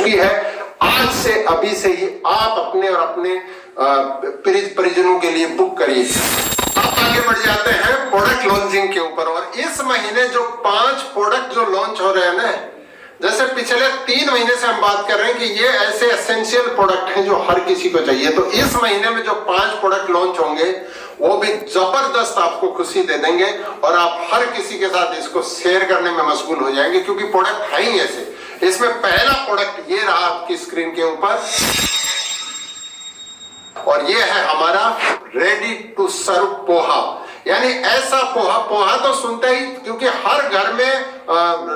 चुकी है। आज से अभी से ही आप अपने और अपने परिजनों के लिए बुक करिए। आप आगे बढ़ जाते हैं प्रोडक्ट लॉन्चिंग के ऊपर। और इस महीने जो 5 प्रोडक्ट जो लॉन्च हो रहे हैं ना, जैसे पिछले 3 महीने से हम बात कर रहे हैं कि ये ऐसे एसेंशियल प्रोडक्ट हैं जो हर किसी को चाहिए, तो इस महीने में जो 5 प्रोडक्ट लॉन्च होंगे वो भी जबरदस्त आपको खुशी दे देंगे और आप हर किसी के साथ इसको शेयर करने में मशगूल हो जाएंगे, क्योंकि प्रोडक्ट है ही ऐसे। इसमें पहला प्रोडक्ट ये रहा आपकी स्क्रीन के ऊपर, और ये है हमारा रेडी टू सर्व पोहा। यानी ऐसा पोहा, पोहा तो सुनते ही, क्योंकि हर घर में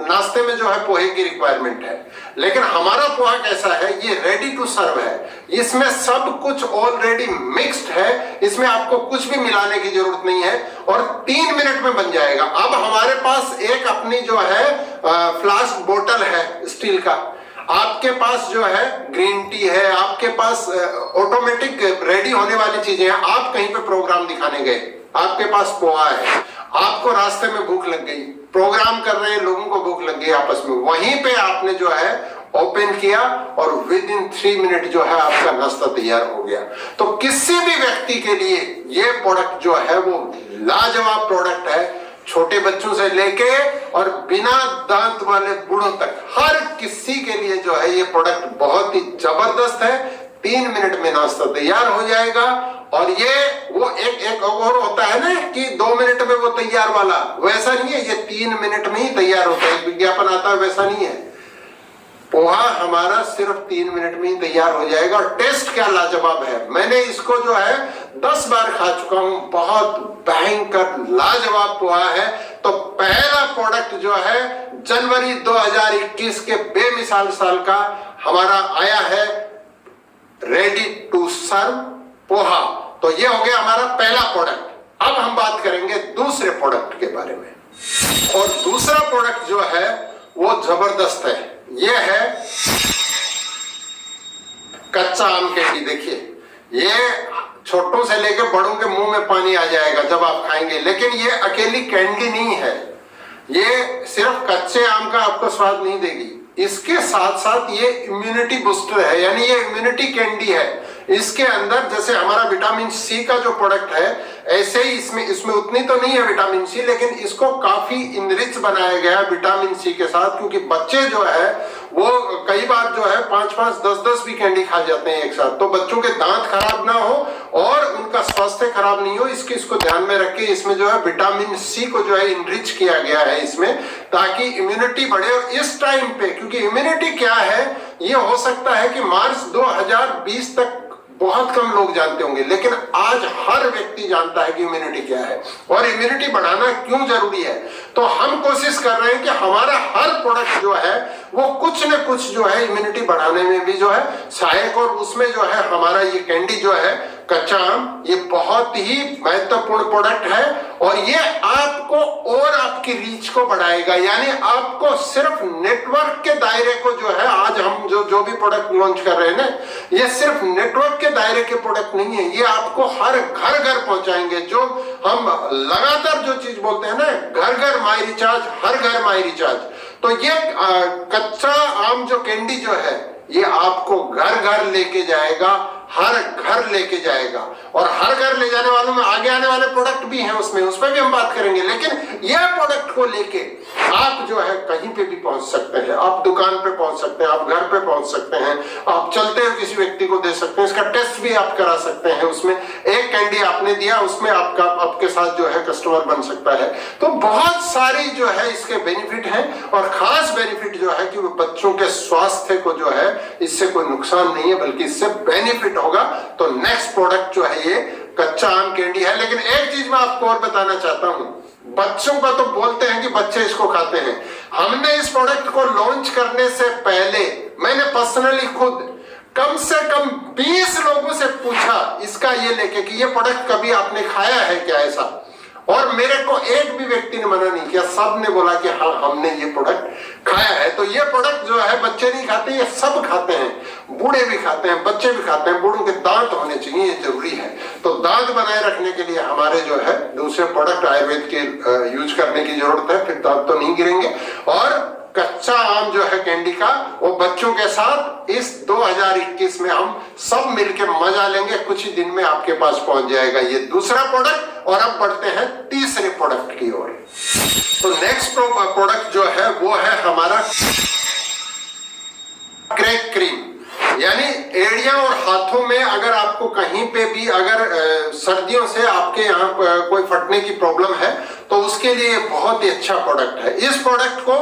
नाश्ते में जो है पोहे की रिक्वायरमेंट है, लेकिन हमारा पोहा कैसा है, ये रेडी टू सर्व है। इसमें सब कुछ ऑलरेडी मिक्स्ड है, इसमें आपको कुछ भी मिलाने की जरूरत नहीं है और 3 मिनट में बन जाएगा। अब हमारे पास एक अपनी जो है फ्लास्क बोतल है स्टील का, आपके पास जो है ग्रीन टी है, आपके पास ऑटोमेटिक रेडी होने वाली चीजें हैं। आप कहीं पे प्रोग्राम दिखाने गए, आपके पास पोहा है, आपको रास्ते में भूख लग गई, प्रोग्राम कर रहे हैं, लोगों को भूख लग गई आपस में, वहीं पे आपने जो है ओपन किया और विद इन 3 मिनट जो है आपका नाश्ता तैयार हो गया। तो किसी भी व्यक्ति के लिए ये प्रोडक्ट जो है वो लाजवाब प्रोडक्ट है। छोटे बच्चों से लेके और बिना दांत वाले बूढ़ों तक हर किसी के लिए जो है ये प्रोडक्ट बहुत ही जबरदस्त है। 3 मिनट में नाश्ता तैयार हो जाएगा। और ये वो एक और होता है ना कि 2 मिनट में वो तैयार वाला, वैसा नहीं है, ये 3 मिनट में ही तैयार होता है। विज्ञापन आता है, वैसा नहीं है। पोहा हमारा सिर्फ 3 मिनट में ही तैयार हो जाएगा। और टेस्ट क्या लाजवाब है, मैंने इसको जो है 10 बार खा चुका हूं। बहुत भयंकर लाजवाब पोहा है। तो पहला प्रोडक्ट जो है जनवरी 2021 के बेमिसाल साल का हमारा आया है, रेडी टू सर्व पोहा। तो ये हो गया हमारा पहला प्रोडक्ट। अब हम बात करेंगे दूसरे प्रोडक्ट के बारे में। और दूसरा प्रोडक्ट जो है वो जबरदस्त है, ये है कच्चा आम कैंडी। देखिए, ये छोटों से लेकर बड़ों के मुंह में पानी आ जाएगा जब आप खाएंगे। लेकिन ये अकेली कैंडी नहीं है, ये सिर्फ कच्चे आम का आपको स्वाद नहीं देगी, इसके साथ साथ ये इम्यूनिटी बूस्टर है, यानी ये इम्यूनिटी कैंडी है। इसके अंदर जैसे हमारा विटामिन सी का जो प्रोडक्ट है, ऐसे ही इसमें उतनी तो नहीं है विटामिन सी, लेकिन इसको काफी इनरिच बनाया गया है विटामिन सी के साथ। क्योंकि बच्चे जो है वो कई बार जो है 5-5, 10-10 भी कैंडी खा जाते हैं एक साथ। तो बच्चों के दांत खराब ना हो और उनका स्वास्थ्य खराब नहीं हो, इसको ध्यान में रख के इसमें जो है विटामिन सी को जो है इनरिच किया गया है इसमें, ताकि इम्यूनिटी बढ़े। और इस टाइम पे, क्योंकि इम्यूनिटी क्या है, ये हो सकता है कि मार्च 2020 तक बहुत कम लोग जानते होंगे, लेकिन आज हर व्यक्ति जानता है कि इम्यूनिटी क्या है और इम्यूनिटी बढ़ाना क्यों जरूरी है। तो हम कोशिश कर रहे हैं कि हमारा हर प्रोडक्ट जो है वो कुछ न कुछ जो है इम्यूनिटी बढ़ाने में भी जो है सहायक। और उसमें जो है हमारा ये कैंडी जो है कच्चा आम, ये बहुत ही महत्वपूर्ण प्रोडक्ट है और ये आपको और आपकी रीच को बढ़ाएगा। यानी आपको सिर्फ नेटवर्क के दायरे को जो है, आज हम जो भी प्रोडक्ट लॉन्च कर रहे हैं ना, ये सिर्फ नेटवर्क के दायरे के प्रोडक्ट नहीं है, ये आपको हर घर पहुंचाएंगे। जो हम लगातार जो चीज बोलते हैं ना, घर माई रिचार्ज, हर घर माई रिचार्ज। तो ये कच्चा आम जो कैंडी जो है, ये आपको घर लेके जाएगा, हर घर लेके जाएगा। और हर घर ले जाने वालों में आगे आने वाले प्रोडक्ट भी हैं उसमें, उस पर भी हम बात करेंगे। लेकिन यह प्रोडक्ट को लेके आप जो है कहीं पे भी पहुंच सकते हैं, आप दुकान पे पहुंच सकते हैं, आप घर पे पहुंच सकते हैं, आप चलते हुए किसी व्यक्ति को दे सकते हैं, इसका टेस्ट भी आप करा सकते हैं। उसमें एक कैंडी आपने दिया, उसमें आपके साथ जो है कस्टमर बन सकता है। तो बहुत सारी जो है इसके बेनिफिट हैं और खास बेनिफिट जो है कि वो बच्चों के स्वास्थ्य को जो है इससे कोई नुकसान नहीं है, बल्कि इससे बेनिफिट होगा। तो नेक्स्ट प्रोडक्ट जो है ये कच्चा आम कैंडी है। लेकिन एक चीज मैं आपको और बताना चाहता हूं, बच्चों का तो बोलते हैं कि बच्चे इसको खाते हैं। हमने इस प्रोडक्ट को लॉन्च करने से पहले मैंने पर्सनली खुद कम से कम 20 लोगों से पूछा इसका ये लेके कि ये प्रोडक्ट कभी आपने खाया है क्या ऐसा, और मेरे को एक भी व्यक्ति ने मना नहीं किया। सब ने बोला कि हाँ हमने ये प्रोडक्ट खाया है। तो ये प्रोडक्ट जो है बच्चे नहीं खाते, ये सब खाते हैं, बूढ़े भी खाते हैं, बच्चे भी खाते हैं। बूढ़ों के दांत होने चाहिए, ये जरूरी है। तो दांत बनाए रखने के लिए हमारे जो है दूसरे प्रोडक्ट आयुर्वेद के यूज करने की जरूरत है, फिर दांत तो नहीं गिरेंगे। और कच्चा आम जो है कैंडी का, वो बच्चों के साथ इस 2021 में हम सब मिलके मजा लेंगे। कुछ ही दिन में आपके पास पहुंच जाएगा ये दूसरा प्रोडक्ट। और अब बढ़ते हैं तीसरे प्रोडक्ट की ओर। तो नेक्स्ट प्रोडक्ट जो है वो है हमारा क्रैक क्रीम। यानी एड़ियां और हाथों में अगर आपको कहीं पे भी अगर सर्दियों से आपके यहाँ कोई फटने की प्रॉब्लम है तो उसके लिए बहुत ही अच्छा प्रोडक्ट है। इस प्रोडक्ट को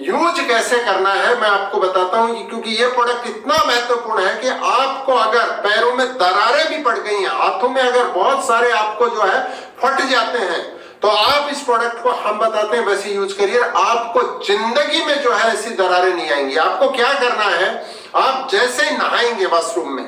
यूज कैसे करना है मैं आपको बताता हूँ, क्योंकि ये प्रोडक्ट इतना महत्वपूर्ण है कि आपको अगर पैरों में दरारें भी पड़ गई हैं, हाथों में अगर बहुत सारे आपको जो है फट जाते हैं, तो आप इस प्रोडक्ट को हम बताते हैं वैसे यूज करिए, आपको जिंदगी में जो है ऐसी दरारें नहीं आएंगी। आपको क्या करना है, आप जैसे ही नहाएंगे वॉशरूम में,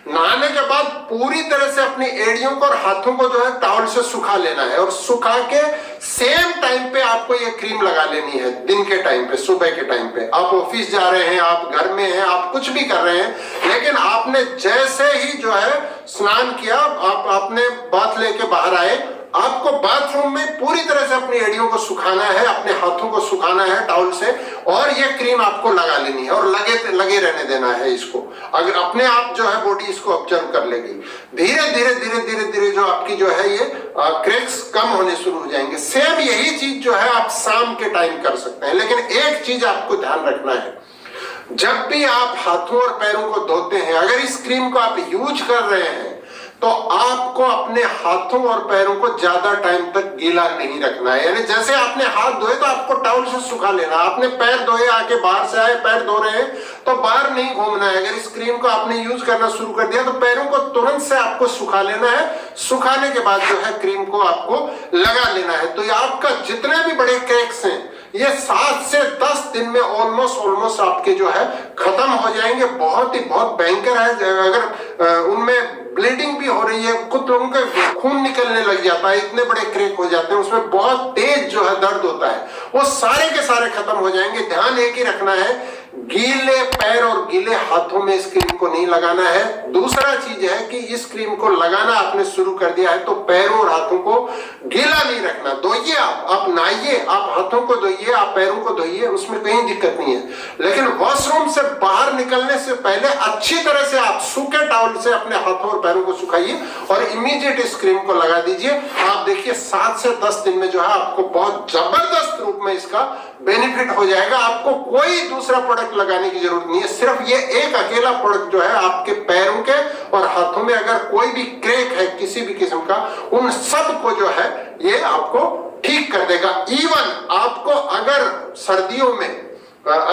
नहाने के बाद पूरी तरह से अपनी एड़ियों को और हाथों को जो है टॉवल से सुखा लेना है, और सुखा के सेम टाइम पे आपको ये क्रीम लगा लेनी है। दिन के टाइम पे, सुबह के टाइम पे, आप ऑफिस जा रहे हैं, आप घर में हैं, आप कुछ भी कर रहे हैं, लेकिन आपने जैसे ही जो है स्नान किया, आपने बाथ लेके बाहर आए, आपको बाथरूम में पूरी तरह से अपनी एड़ियों को सुखाना है, अपने हाथों को सुखाना है टॉवल से, और ये क्रीम आपको लगा लेनी है और लगे रहने देना है इसको। अगर अपने आप जो है बॉडी इसको ऑब्जर्व कर लेगी, धीरे धीरे जो आपकी जो है ये क्रैक्स कम होने शुरू हो जाएंगे। सेम यही चीज जो है आप शाम के टाइम कर सकते हैं, लेकिन एक चीज आपको ध्यान रखना है, जब भी आप हाथों और पैरों को धोते हैं, अगर इस क्रीम को आप यूज कर रहे हैं तो आपको अपने हाथों और पैरों को ज्यादा टाइम तक गीला नहीं रखना है। यानी जैसे आपने हाथ धोए तो आपको टॉवल से सुखा लेना, आपने पैर धोए, आके बाहर से आए पैर धो रहे हैं तो बाहर नहीं घूमना है। अगर इस क्रीम को आपने यूज करना शुरू कर दिया तो पैरों को तुरंत से आपको सुखा लेना है, सुखाने के बाद जो है क्रीम को आपको लगा लेना है। तो ये आपका जितने भी बड़े क्रैक्स हैं ये 7 से 10 दिन में ऑलमोस्ट आपके जो है खत्म हो जाएंगे। बहुत भयंकर है, अगर उनमें ब्लीडिंग भी हो रही है, कुछ लोगों का खून निकलने लग जाता है, इतने बड़े क्रैक हो जाते हैं, उसमें बहुत तेज जो है दर्द होता है, वो सारे के सारे खत्म हो जाएंगे। ध्यान एक ही रखना है, गीले पैर और गीले हाथों में इस क्रीम को नहीं लगाना है। दूसरा चीज है कि इस क्रीम को लगाना आपने शुरू कर दिया है तो पैरों और हाथों को गीला नहीं रखना। धोइए, आप नहाइए, आप हाथों को धोइए, आप पैरों को धोइए, उसमें कहीं दिक्कत नहीं है, लेकिन वॉशरूम से बाहर निकलने से पहले अच्छी तरह से आप सूखे टॉवल से अपने हाथों और पैरों को सुखाइए और इमीडिएट इस क्रीम को लगा दीजिए। आप देखिए 7 से 10 दिन में जो है आपको बहुत जबरदस्त रूप में इसका बेनिफिट हो जाएगा। आपको कोई दूसरा प्रोडक्ट लगाने की जरूरत नहीं है, सिर्फ ये एक अकेला प्रोडक्ट जो है आपके पैरों के और हाथों में अगर कोई भी क्रैक है किसी भी किस्म का, उन सब को जो है ये आपको ठीक कर देगा। इवन आपको अगर सर्दियों में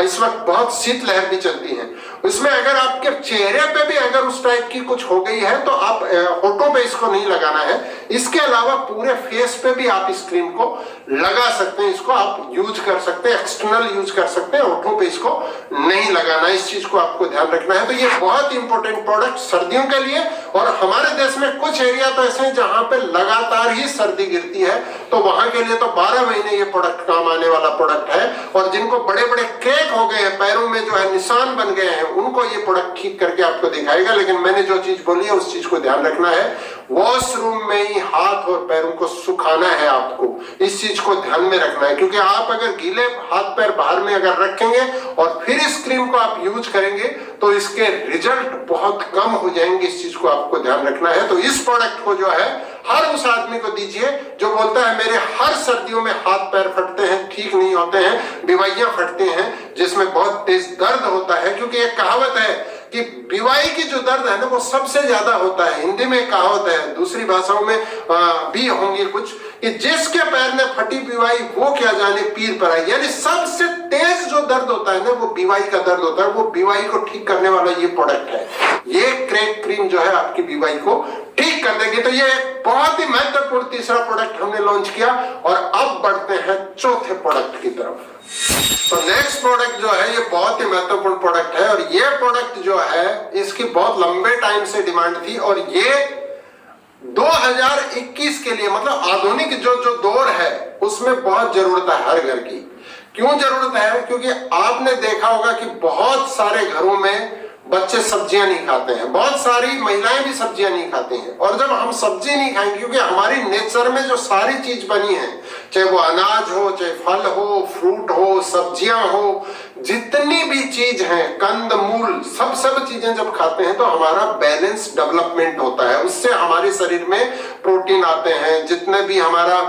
इस वक्त बहुत शीतलहर भी चलती है, उसमें अगर आपके चेहरे पे भी अगर उस टाइप की कुछ हो गई है तो आप होठों पे इसको नहीं लगाना है। इसके अलावा पूरे फेस पे भी आप इस क्रीम को लगा सकते हैं, इसको आप यूज कर सकते हैं, एक्सटर्नल यूज कर सकते हैं, होठों पे इसको नहीं लगाना, इस चीज को आपको ध्यान रखना है। तो ये बहुत इंपॉर्टेंट प्रोडक्ट सर्दियों के लिए, और हमारे देश में कुछ एरिया तो ऐसे हैं जहां पे लगातार ही सर्दी गिरती है, तो वहां के लिए तो 12 महीने ये प्रोडक्ट काम आने वाला प्रोडक्ट है। और जिनको बड़े बड़े क्रैक हो गए हैं, पैरों में जो है निशान बन गए हैं, उनको ये प्रोडक्ट ठीक करके आपको दिखाएगा। लेकिन मैंने जो चीज बोली है उस चीज को ध्यान रखना है, वॉशरूम में ही हाथ और पैरों को सुखाना है आपको, इस चीज को ध्यान में रखना है। क्योंकि आप अगर गीले हाथ पैर बाहर में अगर रखेंगे और फिर इस क्रीम को आप यूज करेंगे तो इसके रिजल्ट बहुत कम हो जाएंगे, इस चीज को आपको ध्यान रखना है। तो इस प्रोडक्ट को जो है हर उस आदमी को दीजिए जो बोलता है मेरे हर सर्दियों में हाथ पैर फटते हैं, ठीक नहीं होते हैं, बिवाइयां फटते हैं जिसमें बहुत तेज दर्द होता है। क्योंकि एक कहावत है कि बिवाई की जो दर्द है ना वो सबसे ज्यादा होता है। हिंदी में कहावत है, दूसरी भाषाओं में भी होंगे कुछ, कि जिसके पैर ने फटी बिवाई वो क्या जाने पीर पर आई। यानी सबसे तेज जो दर्द होता है ना वो बिवाई का दर्द होता है, वो बिवाई को ठीक करने वाला ये प्रोडक्ट है। ये क्रैक क्रीम जो है आपकी बिवाई को ठीक कर देगी। तो ये एक बहुत ही महत्वपूर्ण तीसरा प्रोडक्ट हमने लॉन्च किया। और अब बढ़ते हैं चौथे प्रोडक्ट की तरफ। तो नेक्स्ट प्रोडक्ट जो है ये बहुत ही महत्वपूर्ण प्रोडक्ट है, और ये प्रोडक्ट जो है इसकी बहुत लंबे टाइम से डिमांड थी, और ये 2021 के लिए मतलब आधुनिक जो दौर है उसमें बहुत जरूरत है हर घर की। क्यों जरूरत है? क्योंकि आपने देखा होगा कि बहुत सारे घरों में बच्चे सब्जियां नहीं खाते हैं, बहुत सारी महिलाएं भी सब्जियां नहीं खाती हैं। और जब हम सब्जी नहीं खाएंगे, क्योंकि हमारी नेचर में जो सारी चीज बनी है, चाहे वो अनाज हो, चाहे फल हो, फ्रूट हो, सब्जियां हो, जितनी भी चीज है, कंद मूल, सब चीजें जब खाते हैं तो हमारा बैलेंस डेवलपमेंट होता है। उससे हमारे शरीर में प्रोटीन आते हैं, जितने भी हमारा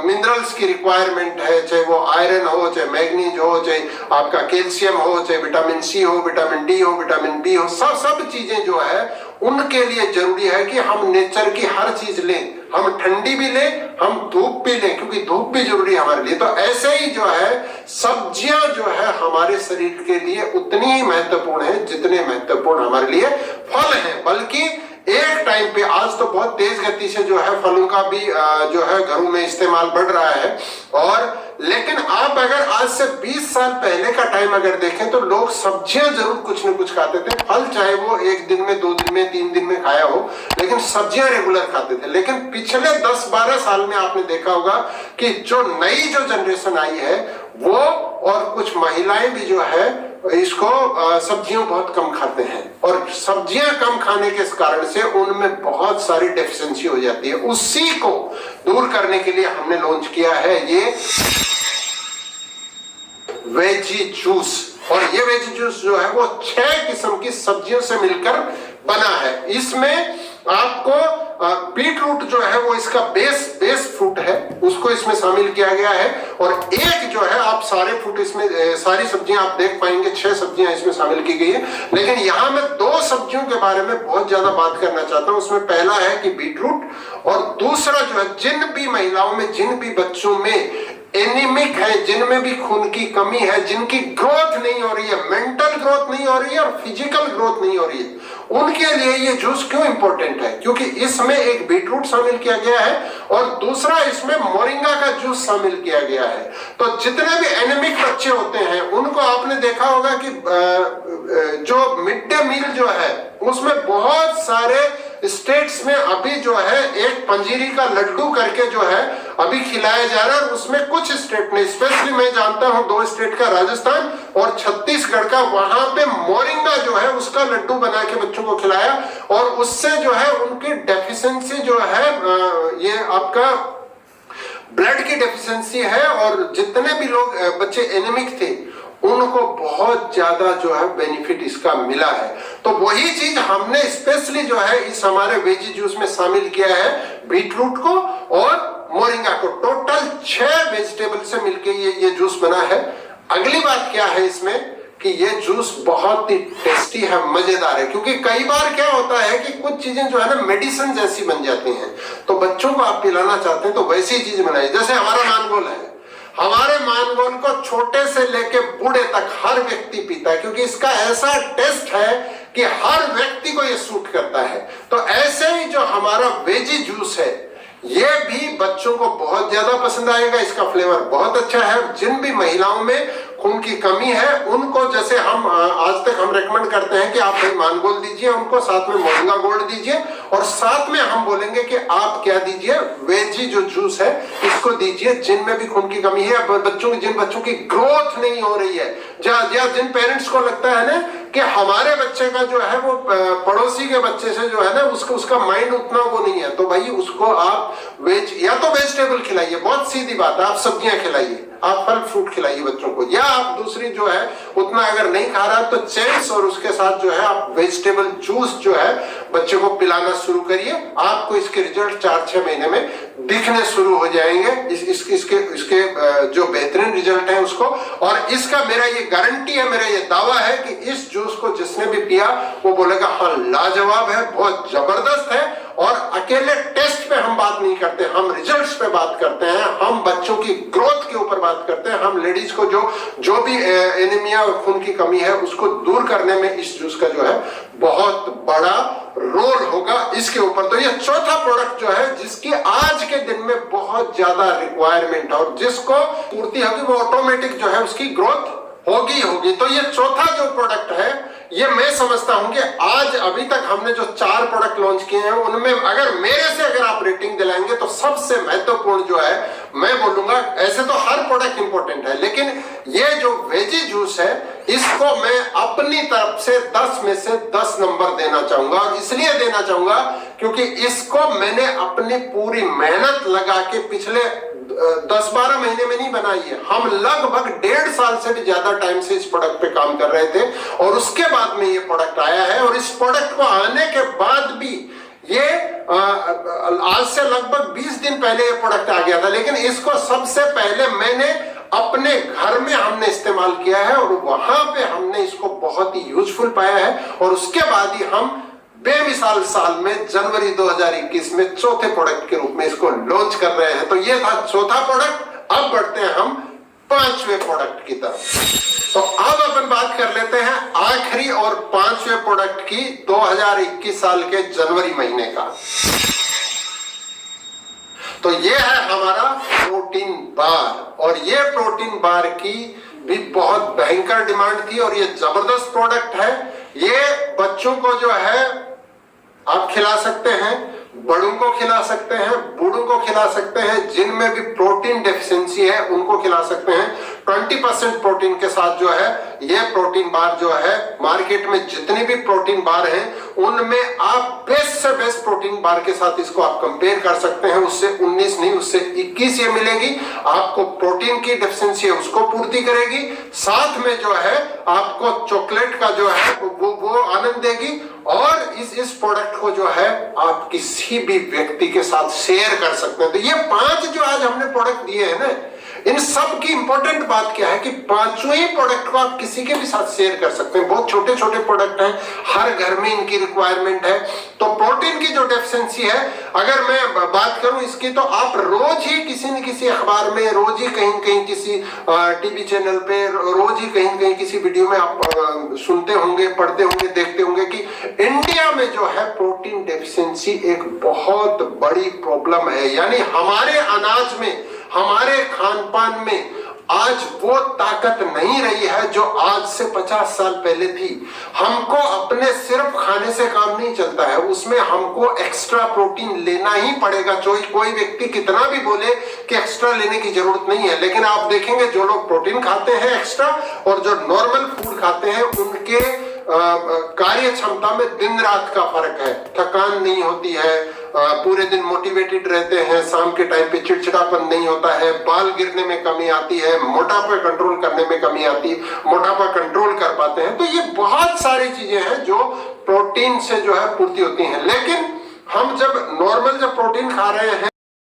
मिनरल्स की रिक्वायरमेंट है, चाहे वो आयरन हो, चाहे मैग्नीज हो, चाहे आपका कैल्शियम हो, चाहे विटामिन सी हो, विटामिन डी हो, विटामिन बी हो, सब चीजें जो है उनके लिए जरूरी है कि हम नेचर की हर चीज लें। हम ठंडी भी लें, हम धूप भी लें, क्योंकि धूप भी जरूरी है हमारे लिए। तो ऐसे ही जो है सब्जियां जो है हमारे शरीर के लिए उतनी ही महत्वपूर्ण है जितने महत्वपूर्ण हमारे लिए फल हैं। बल्कि एक टाइम पे, आज तो बहुत तेज गति से जो है फलों का भी जो है घरों में इस्तेमाल बढ़ रहा है। और लेकिन आप अगर आज से 20 साल पहले का टाइम अगर देखें तो लोग सब्जियां जरूर कुछ न कुछ खाते थे। फल चाहे वो 1 दिन में, 2 दिन में, 3 दिन में खाया हो, लेकिन सब्जियां रेगुलर खाते थे। लेकिन पिछले 10-12 साल में आपने देखा होगा कि जो नई जो जनरेशन आई है वो, और कुछ महिलाएं भी जो है इसको सब्जियां बहुत कम खाते हैं। और सब्जियां कम खाने के कारण से उनमें बहुत सारी डेफिशिएंसी हो जाती है। उसी को दूर करने के लिए हमने लॉन्च किया है ये वेजी जूस। और ये वेजी जूस जो है वो 6 किस्म की सब्जियों से मिलकर बना है। इसमें आपको बीट रूट जो है वो इसका बेस फ्रूट है, उसको इसमें शामिल किया गया है। और एक जो है, आप सारे फ्रूट इसमें, सारी सब्जियां आप देख पाएंगे, 6 सब्जियां इसमें शामिल की गई है। लेकिन यहां मैं 2 सब्जियों के बारे में बहुत ज्यादा बात करना चाहता हूं। उसमें पहला है कि बीट रूट, और दूसरा जो है, जिन भी महिलाओं में, जिन भी बच्चों में एनीमिक है, जिनमें भी खून की कमी है, जिनकी ग्रोथ नहीं हो रही है, मेंटल ग्रोथ नहीं हो रही है और फिजिकल ग्रोथ नहीं हो रही है, उनके लिए ये जूस क्यों इंपॉर्टेंट है? क्योंकि इसमें एक बीटरूट शामिल किया गया है और दूसरा इसमें मोरिंगा का जूस शामिल किया गया है। तो जितने भी एनीमिक बच्चे होते हैं उनको आपने देखा होगा कि जो मिड डे मील जो है उसमें बहुत सारे स्टेट्स में अभी जो है एक पंजीरी का लड्डू करके जो है अभी खिलाया जा रहा है। और उसमें कुछ स्टेट में, स्पेशली मैं जानता हूं 2 स्टेट का, राजस्थान और छत्तीसगढ़ का, वहां पे मोरिंगा जो है उसका लड्डू बना के बच्चों को खिलाया। और उससे जो है उनकी डेफिशिएंसी जो है, ये आपका ब्लड की डेफिशिएंसी है, और जितने भी लोग बच्चे एनीमिक थे उनको बहुत ज्यादा जो है बेनिफिट इसका मिला है। तो वही चीज हमने स्पेशली जो है इस हमारे वेजी जूस में शामिल किया है, बीटरूट को और मोरिंगा को। टोटल 6 वेजिटेबल से मिलके ये जूस बना है। अगली बात क्या है इसमें कि ये जूस बहुत ही टेस्टी है, मजेदार है। क्योंकि कई बार क्या होता है कि कुछ चीजें जो है ना मेडिसिन जैसी बन जाती हैं, तो बच्चों को आप पिलाना चाहते हैं तो वैसी चीज बनाइए। जैसे हमारा मानगोल है, हमारे मानगोल को छोटे से लेके बूढ़े तक हर व्यक्ति पीता है, क्योंकि इसका ऐसा टेस्ट है कि हर व्यक्ति को ये सूट करता है। तो ऐसे ही जो हमारा वेजी जूस है ये भी बच्चों को बहुत ज्यादा पसंद आएगा। इसका फ्लेवर बहुत अच्छा है। जिन भी महिलाओं में खून की कमी है उनको, जैसे हम आज तक हम रेकमेंड करते हैं कि आप भाई मानगोल दीजिए उनको, साथ में मोरिंगा गोल्ड दीजिए, और साथ में हम बोलेंगे कि आप क्या दीजिए, वेजी जो जूस है इसको दीजिए। जिनमें भी खून की कमी है, बच्चों, जिन बच्चों की ग्रोथ नहीं हो रही है, जिन पेरेंट्स को लगता है ना कि हमारे बच्चे का जो है वो पड़ोसी के बच्चे से जो है ना उसका माइंड उतना वो नहीं है, तो भाई उसको आप या तो वेजिटेबल खिलाइए, बहुत सीधी बात है, आप सब्जियां खिलाइए, आप फल फ्रूट खिलाइए बच्चों को। या आप दूसरी जो है उतना अगर नहीं खा रहा तो चेंज, और उसके साथ जो है आप वेजिटेबल जूस जो है बच्चे को पिलाना शुरू करिए। आपको इसके रिजल्ट 4-6 महीने में दिखने शुरू हो जाएंगे। इसके जो बेहतरीन रिजल्ट है उसको, और इसका मेरा ये गारंटी है, मेरा ये दावा है कि इस जूस को जिसने भी पिया वो बोलेगा हाँ लाजवाब है, बहुत जबरदस्त है। और अकेले टेस्ट पे हम बात नहीं करते, हम रिजल्ट्स पे बात करते हैं, हम बच्चों की ग्रोथ के ऊपर बात करते हैं, हम लेडीज को जो भी एनीमिया और खून की कमी है उसको दूर करने में इस जूस का जो है बहुत बड़ा रोल होगा इसके ऊपर। तो ये चौथा प्रोडक्ट जो है जिसकी आज के दिन में बहुत ज्यादा रिक्वायरमेंट है और जिसको पूर्ति होगी वो ऑटोमेटिक जो है उसकी ग्रोथ होगी। तो ये चौथा जो प्रोडक्ट है ये मैं समझता हूं कि आज अभी तक हमने जो 4 प्रोडक्ट लॉन्च किए हैं उनमें अगर मेरे से अगर आप रेटिंग दिलाएंगे तो सबसे महत्वपूर्ण जो है, मैं बोलूंगा, ऐसे तो हर प्रोडक्ट इंपॉर्टेंट है, लेकिन ये जो वेजी जूस है इसको मैं अपनी तरफ से 10 में से 10 नंबर देना चाहूंगा। और इसलिए देना चाहूंगा क्योंकि इसको मैंने अपनी पूरी मेहनत लगा के पिछले 10-12 महीने में नहीं बनाई है, हम लगभग 1.5 साल से भी ज्यादा टाइम से इस प्रोडक्ट पे काम कर रहे थे और उसके बाद में ये प्रोडक्ट आया है। और इस प्रोडक्ट को आने के बाद भी ये आज से लगभग 20 दिन पहले ये प्रोडक्ट आ गया था, लेकिन इसको सबसे पहले मैंने अपने घर में हमने इस्तेमाल किया है और वहां पे हमने इसको बहुत ही यूजफुल पाया है। और उसके बाद ही हम बेमिसाल साल में जनवरी 2021 में चौथे प्रोडक्ट के रूप में इसको लॉन्च कर रहे हैं। तो ये था चौथा प्रोडक्ट। अब बढ़ते हैं हम 5वें प्रोडक्ट की तरफ। तो अब अपन बात कर लेते हैं आखिरी और 5वें प्रोडक्ट की 2021 साल के जनवरी महीने का। तो ये है हमारा प्रोटीन बार, और ये प्रोटीन बार की भी बहुत भयंकर डिमांड थी और ये जबरदस्त प्रोडक्ट है। ये बच्चों को जो है आप खिला सकते हैं, बड़ों को खिला सकते हैं, बूढ़ों को खिला सकते हैं, जिनमें भी प्रोटीन डेफिशिएंसी है उनको खिला सकते हैं। 20% प्रोटीन के साथ जो है ये प्रोटीन बार जो है, मार्केट में जितनी भी प्रोटीन बार हैं उनमें आप बेस्ट से बेस्ट प्रोटीन बार के साथ इसको आप कंपेयर कर सकते हैं। उससे 19 नहीं, उससे 21 ये मिलेगी। आपको प्रोटीन की डेफिशिएंसी है उसको पूर्ति करेगी, साथ में जो है आपको चॉकलेट का जो है वो आनंद देगी। और इस प्रोडक्ट को जो है आप किसी भी व्यक्ति के साथ शेयर कर सकते हैं। तो ये 5 जो आज हमने प्रोडक्ट दिए हैं ना, इन सब की इंपॉर्टेंट बात क्या है कि 5वें ही प्रोडक्ट को आप किसी के भी साथ शेयर कर सकते हैं। बहुत छोटे छोटे प्रोडक्ट हैं, हर घर में इनकी रिक्वायरमेंट है। तो प्रोटीन की जो डेफिशिएंसी है, अगर मैं बात करूं इसकी, तो आप रोज ही किसी न किसी अखबार में, रोज ही कहीं कहीं किसी टीवी चैनल पे, रोज ही कहीं कहीं किसी वीडियो में आप सुनते होंगे, पढ़ते होंगे, देखते होंगे कि इंडिया में जो है प्रोटीन डेफिशिएंसी एक बहुत बड़ी प्रॉब्लम है। यानी हमारे अनाज में, हमारे खान पान में आज वो ताकत नहीं रही है जो आज से 50 साल पहले थी। हमको अपने सिर्फ खाने से काम नहीं चलता है, उसमें हमको एक्स्ट्रा प्रोटीन लेना ही पड़ेगा। कोई व्यक्ति कितना भी बोले कि एक्स्ट्रा लेने की जरूरत नहीं है, लेकिन आप देखेंगे जो लोग प्रोटीन खाते हैं एक्स्ट्रा और जो नॉर्मल फूड खाते हैं उनके कार्य क्षमता में दिन रात का फर्क है। थकान नहीं होती है, पूरे दिन मोटिवेटेड रहते हैं, शाम के टाइम पे चिड़चिड़ापन नहीं होता है, बाल गिरने में कमी आती है, मोटापा कंट्रोल करने में कमी आती है, मोटापा कंट्रोल कर पाते हैं। तो ये बहुत सारी चीजें हैं जो प्रोटीन से जो है पूर्ति होती हैं। लेकिन हम जब नॉर्मल जब प्रोटीन खा रहे हैं